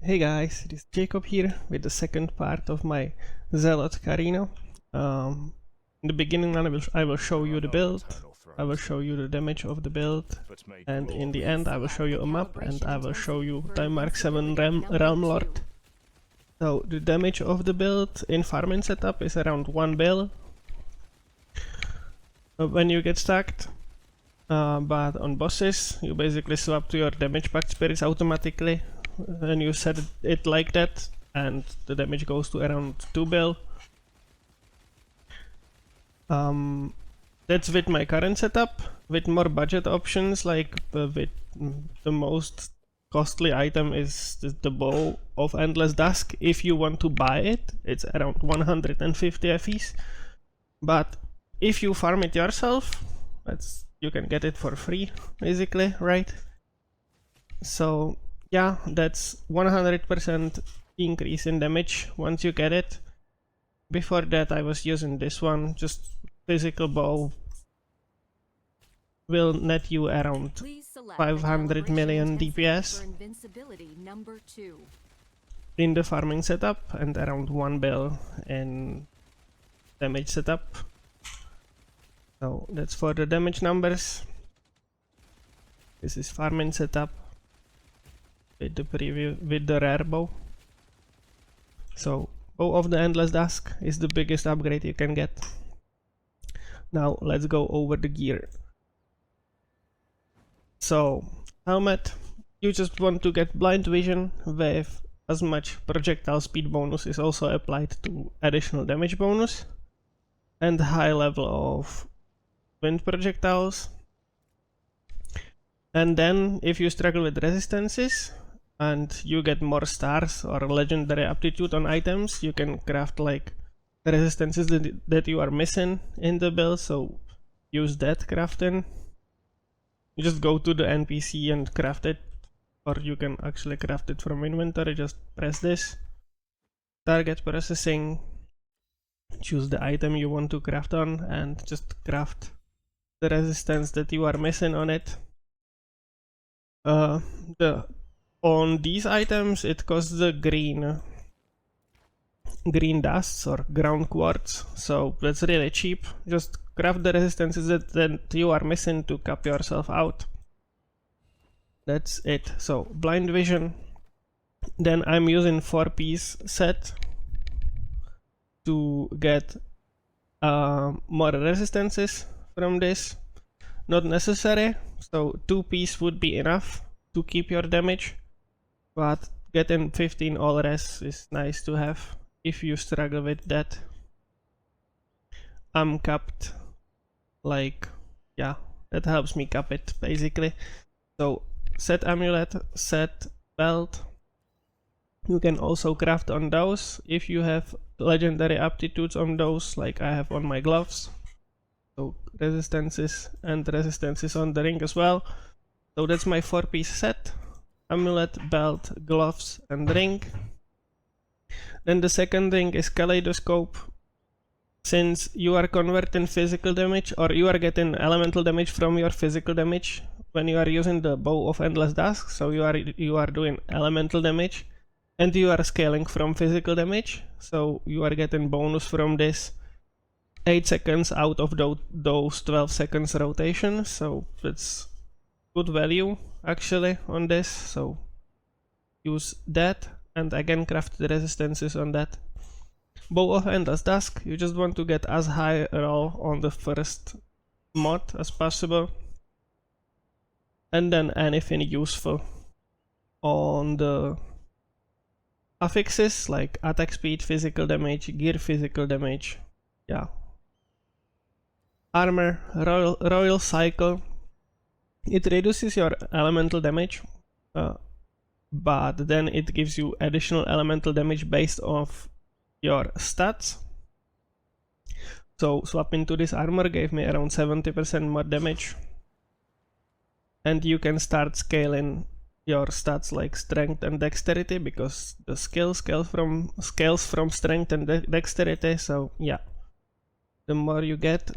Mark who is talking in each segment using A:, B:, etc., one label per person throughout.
A: Hey guys, it is Jacob here with the second part of my Zealot Carino. In the beginning I will show you the build, I will show you the damage of the build, and in the end I will show you a map and I will show you Time Mark 7 Realm Lord. So the damage of the build in farming setup is around 1 bill when you get stacked. But on bosses you basically swap to your damage pact spirits automatically and you set it like that, and the damage goes to around 2 bill. That's with my current setup. With more budget options, like with the most costly item is the Bow of Endless Dusk. If you want to buy it, it's around 150 FEs. But if you farm it yourself, you can get it for free, basically, right? So yeah, that's 100% increase in damage once you get it. Before that I was using this one, just physical bow will net you around 500 million DPS in the farming setup and around 1 bill in damage setup. So that's for the damage numbers. This is farming setup with the preview with the rare bow. So Bow of the Endless Dusk is the biggest upgrade you can get. Now let's go over the gear. So helmet, you just want to get blind vision with as much projectile speed bonus is also applied to additional damage bonus, and high level of wind projectiles. And then if you struggle with resistances and you get more stars or legendary aptitude on items, you can craft like resistances that you are missing in the build, so use that crafting. You just go to the NPC and craft it, or you can actually craft it from inventory. Just press this, target processing, choose the item you want to craft on and just craft the resistance that you are missing on it. On these items it costs the green dusts or ground quartz, so that's really cheap. Just craft the resistances that you are missing to cap yourself out. That's it. So blind vision, then I'm using 4-piece set to get more resistances from this. Not necessary, so 2-piece would be enough to keep your damage, but getting 15 all res is nice to have if you struggle with that. I'm capped, like, yeah, that helps me cap it basically. So set amulet, set belt. You can also craft on those if you have legendary aptitudes on those, like I have on my gloves. So resistances and resistances on the ring as well. So that's my 4-piece set: amulet, belt, gloves and ring. Then the second ring is kaleidoscope. Since you are converting physical damage, or you are getting elemental damage from your physical damage when you are using the Bow of Endless Dusk, so you are doing elemental damage and you are scaling from physical damage, so you are getting bonus from this 8 seconds out of those 12 seconds rotation. So that's good value actually on this, so use that and again craft the resistances on that. Bow of Endless Dusk, you just want to get as high roll on the first mod as possible, and then anything useful on the affixes like attack speed, physical damage, gear physical damage. Yeah. Armor, royal cycle. It reduces your elemental damage, but then it gives you additional elemental damage based off your stats. So swapping to this armor gave me around 70% more damage, and you can start scaling your stats like strength and dexterity, because the skill scales from strength and dexterity. So yeah, the more you get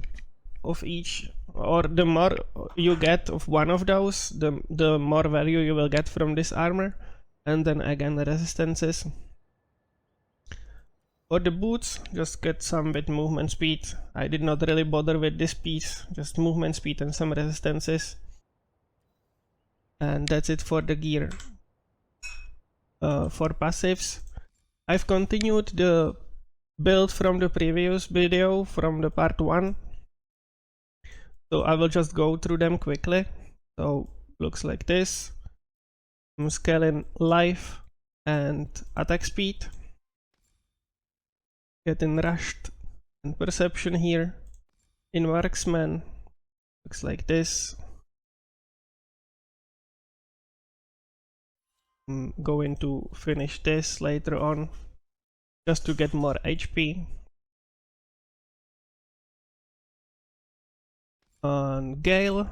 A: of each, or the more you get of one of those, the more value you will get from this armor. and then again the resistances. For the boots, just get some with movement speed. I did not really bother with this piece, just movement speed and some resistances. And that's it for the gear. For passives, I've continued the build from the previous video, from the part 1. So I will just go through them quickly. So looks like this. I'm scaling life and attack speed. Getting rushed and perception here. In marksman, looks like this. I'm going to finish this later on, just to get more HP. On Gale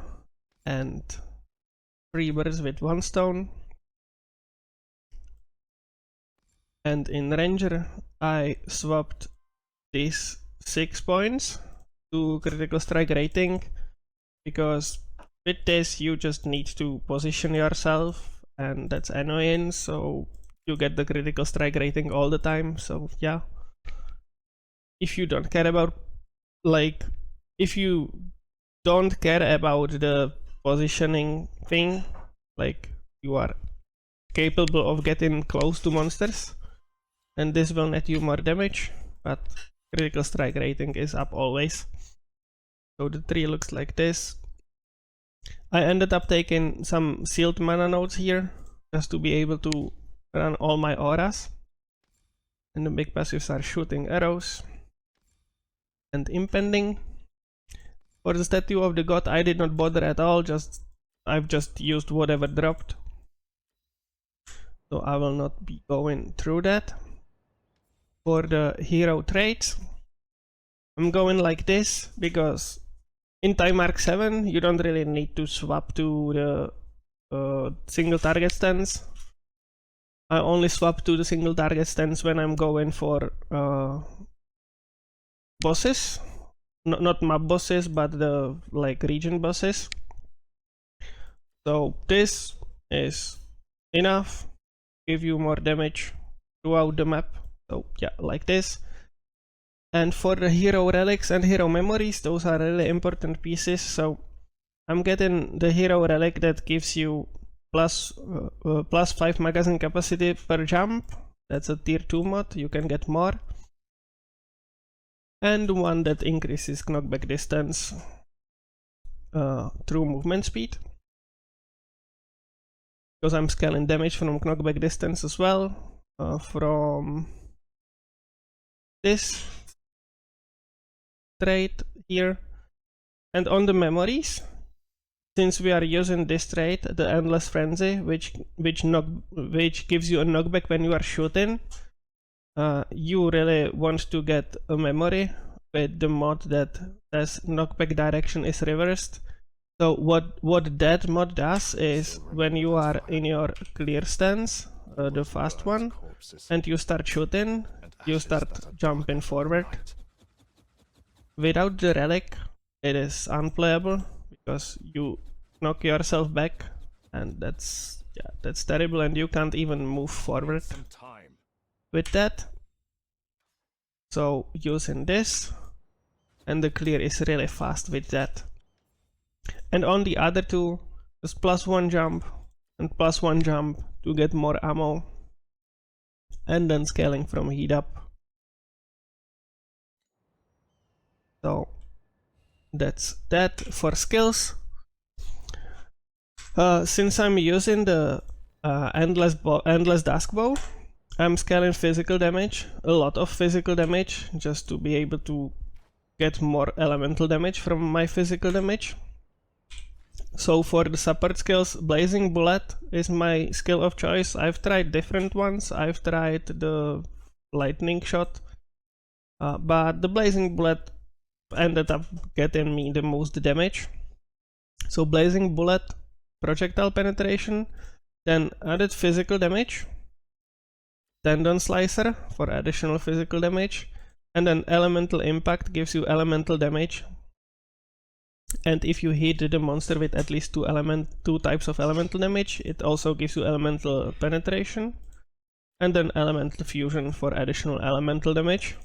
A: and Rebirth with 1 stone. And in Ranger, I swapped these 6 points to critical strike rating, because with this you just need to position yourself, and that's annoying, so you get the critical strike rating all the time. So yeah, if you don't care about, like, if you don't care about the positioning thing, like you are capable of getting close to monsters, and this will net you more damage, but critical strike rating is up always. So the tree looks like this. I ended up taking some sealed mana nodes here, just to be able to run all my auras. And the big passives are shooting arrows and impending. For the statue of the god, I did not bother at all, I've just used whatever dropped. So I will not be going through that. For the hero traits, I'm going like this, because in Time Arc 7 you don't really need to swap to the single target stance. I only swap to the single target stance when I'm going for bosses. Not map bosses, but the like region bosses. So this is enough, give you more damage throughout the map. So yeah, like this. And for the hero relics and hero memories, those are really important pieces. So I'm getting the hero relic that gives you plus 5 magazine capacity per jump. That's a tier 2 mod, you can get more. And one that increases knockback distance through movement speed, because I'm scaling damage from knockback distance as well, from this trait here. And on the memories, since we are using this trait, the Endless Frenzy, which gives you a knockback when you are shooting, you really want to get a memory with the mod that says knockback direction is reversed. So what that mod does is, when you are in your clear stance, the fast one, and you start shooting, you start jumping forward. Without the relic, it is unplayable, because you knock yourself back, and that's terrible, and you can't even move forward with that. So using this, and the clear is really fast with that. And on the other two, just +1 jump and +1 jump to get more ammo, and then scaling from heat up. So that's that for skills. Since I'm using the endless dusk bow, I'm scaling physical damage, a lot of physical damage, just to be able to get more elemental damage from my physical damage. So for the support skills, Blazing Bullet is my skill of choice. I've tried different ones. I've tried the Lightning Shot, but the Blazing Bullet ended up getting me the most damage. So Blazing Bullet, projectile penetration, then added physical damage, Tendon Slicer for additional physical damage, and then Elemental Impact gives you elemental damage. And if you hit the monster with at least two types of elemental damage, it also gives you elemental penetration, and then elemental fusion for additional elemental damage.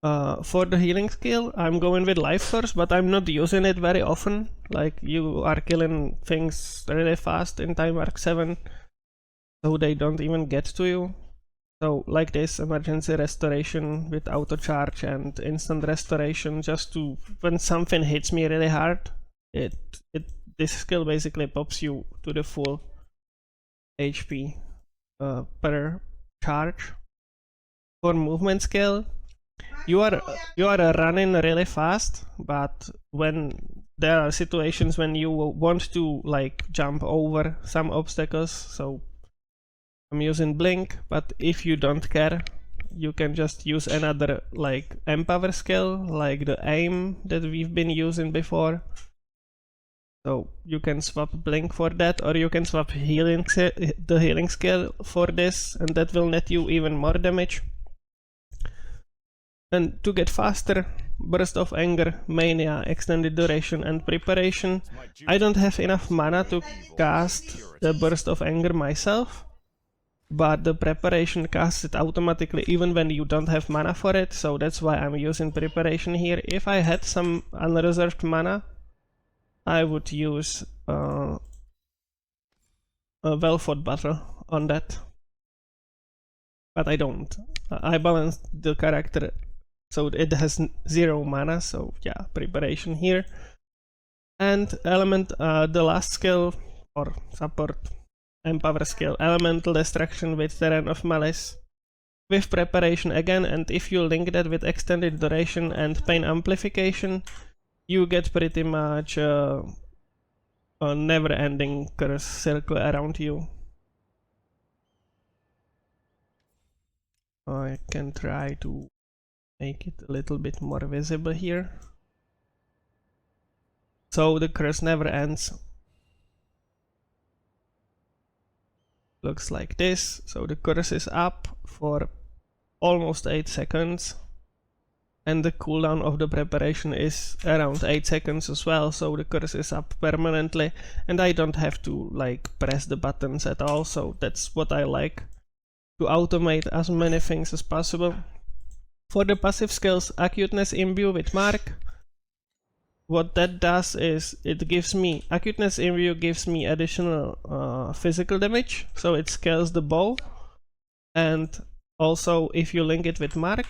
A: For the healing skill, I'm going with life source, but I'm not using it very often. Like, you are killing things really fast in Time Arc 7, so they don't even get to you. So like this, emergency restoration with auto charge and instant restoration, just to, when something hits me really hard, this skill basically pops you to the full HP per charge. For movement skill, you are running really fast, but when there are situations when you want to like jump over some obstacles, so I'm using blink, but if you don't care, you can just use another like empower skill, like the aim that we've been using before. So you can swap blink for that, or you can swap the healing skill for this, and that will net you even more damage. And to get faster, burst of anger, mania, extended duration, and preparation. I don't have enough mana to cast the burst of anger myself, but the preparation casts it automatically even when you don't have mana for it, so that's why I'm using preparation here. If I had some unreserved mana, I would use a well-fought battle on that, but I don't. I balanced the character so it has 0 mana, so yeah, preparation here. And element, the last skill, or support, empower skill, elemental destruction with terrain of malice, with preparation again, and if you link that with extended duration and pain amplification, you get pretty much a never-ending curse circle around you. I can try to make it a little bit more visible here. So the curse never ends. Looks like this. So the curse is up for almost 8 seconds. And the cooldown of the preparation is around 8 seconds as well, so the curse is up permanently, and I don't have to like press the buttons at all, so that's what I like, to automate as many things as possible. For the passive skills, Acuteness Imbue with Mark, what that does is it gives me, Acuteness Imbue gives me additional physical damage, so it scales the bow, and also if you link it with Mark,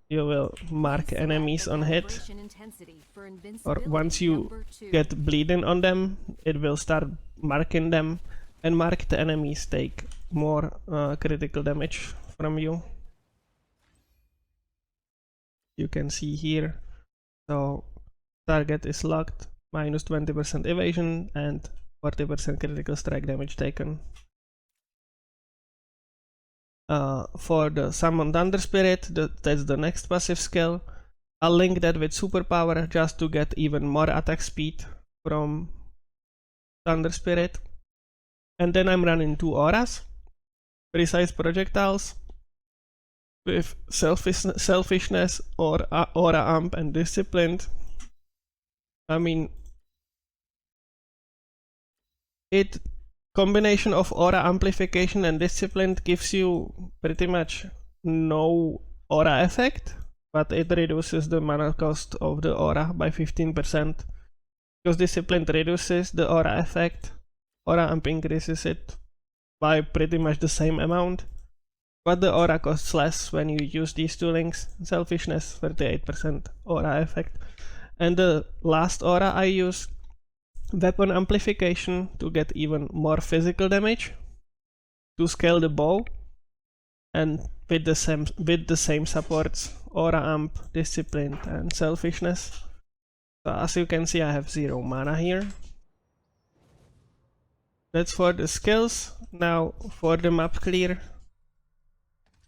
A: you will mark enemies on hit, or once you get bleeding on them, it will start marking them, and marked enemies take more critical damage from you. You can see here, so target is locked, minus 20% evasion and 40% critical strike damage taken. For the Summon Thunder Spirit, that's the next passive skill. I'll link that with Superpower just to get even more attack speed from Thunder Spirit. And then I'm running 2 auras, Precise Projectiles with Selfishness or Aura Amp and Disciplined. I mean, combination of aura amplification and discipline gives you pretty much no aura effect, but it reduces the mana cost of the aura by 15%. Because discipline reduces the aura effect, aura amp increases it by pretty much the same amount, but the aura costs less when you use these two links. Selfishness, 38% aura effect. And the last aura I use, Weapon Amplification, to get even more physical damage, to scale the bow, and with the same supports, Aura Amp, Discipline, and Selfishness. So as you can see, I have 0 mana here. That's for the skills. Now for the map clear,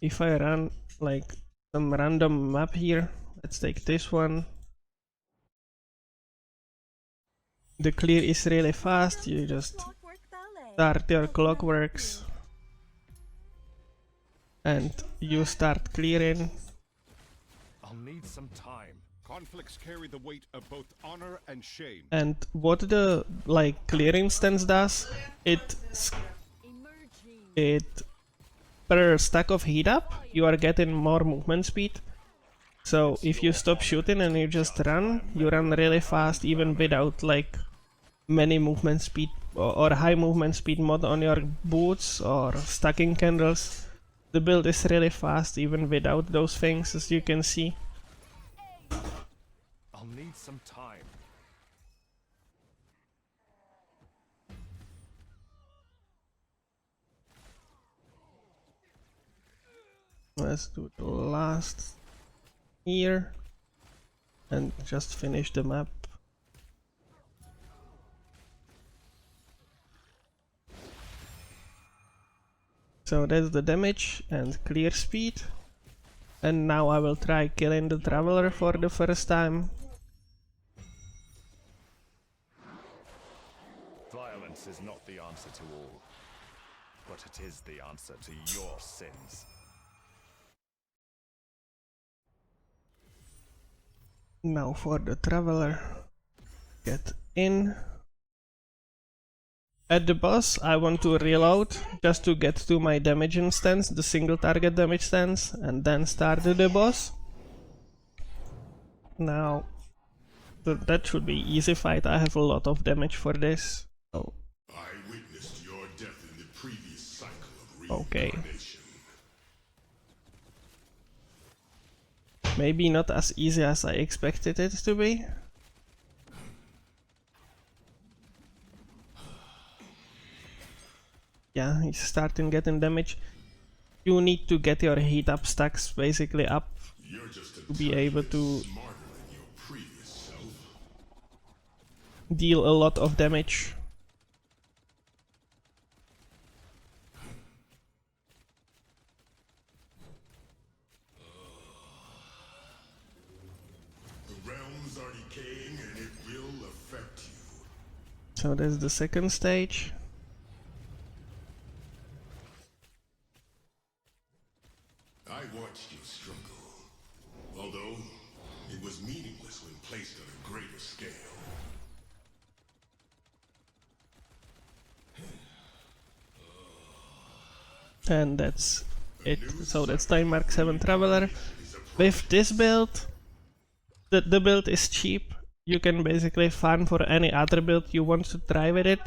A: if I run like some random map here, let's take this one. The clear is really fast, you just start your clockworks and you start clearing.
B: I'll need some time. Conflicts carry the weight of both honor and shame.
A: And what the like clear instance does, it per stack of heat up you are getting more movement speed. So if you stop shooting and you just run, you run really fast even without like many movement speed or high movement speed mod on your boots or stacking candles. The build is really fast even without those things, as you can see.
B: I'll need some time.
A: Let's do the last here and just finish the map. So that's the damage and clear speed. And now I will try killing the Traveler for the first time.
B: Violence is not the answer to all, but it is the answer to your sins.
A: Now for the Traveler. Get in. At the boss I want to reload just to get to my damage instance, the single target damage stance, and then start the boss. Now that should be easy fight. I have a lot of damage for this. So.
C: I witnessed your death in the previous cycle of
A: Okay.
C: reincarnation.
A: Maybe not as easy as I expected it to be. Yeah, he's starting getting damage. You need to get your heat up stacks basically up to be able to deal a lot of damage.
C: The realms are decaying and it will affect you.
A: So that's the second stage.
C: I watched you struggle, although it was meaningless when placed on a greater scale.
A: And that's it. So that's Time Mark 7 Traveler. With this build, the build is cheap. You can basically farm for any other build you want to try with it.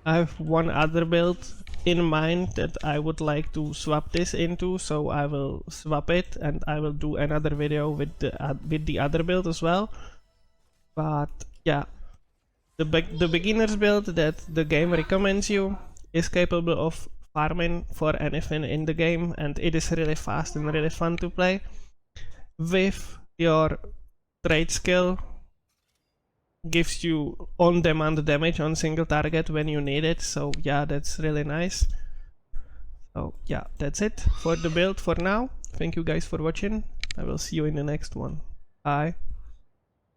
A: I have one other build in mind that I would like to swap this into, so I will swap it and I will do another video with the other build as well. But yeah, the beginner's build that the game recommends you is capable of farming for anything in the game, and it is really fast and really fun to play. With your trade skill, gives you on-demand damage on single target when you need it, so yeah, that's really nice. So yeah, that's it for the build for now. Thank you guys for watching. I will see you in the next one. Bye.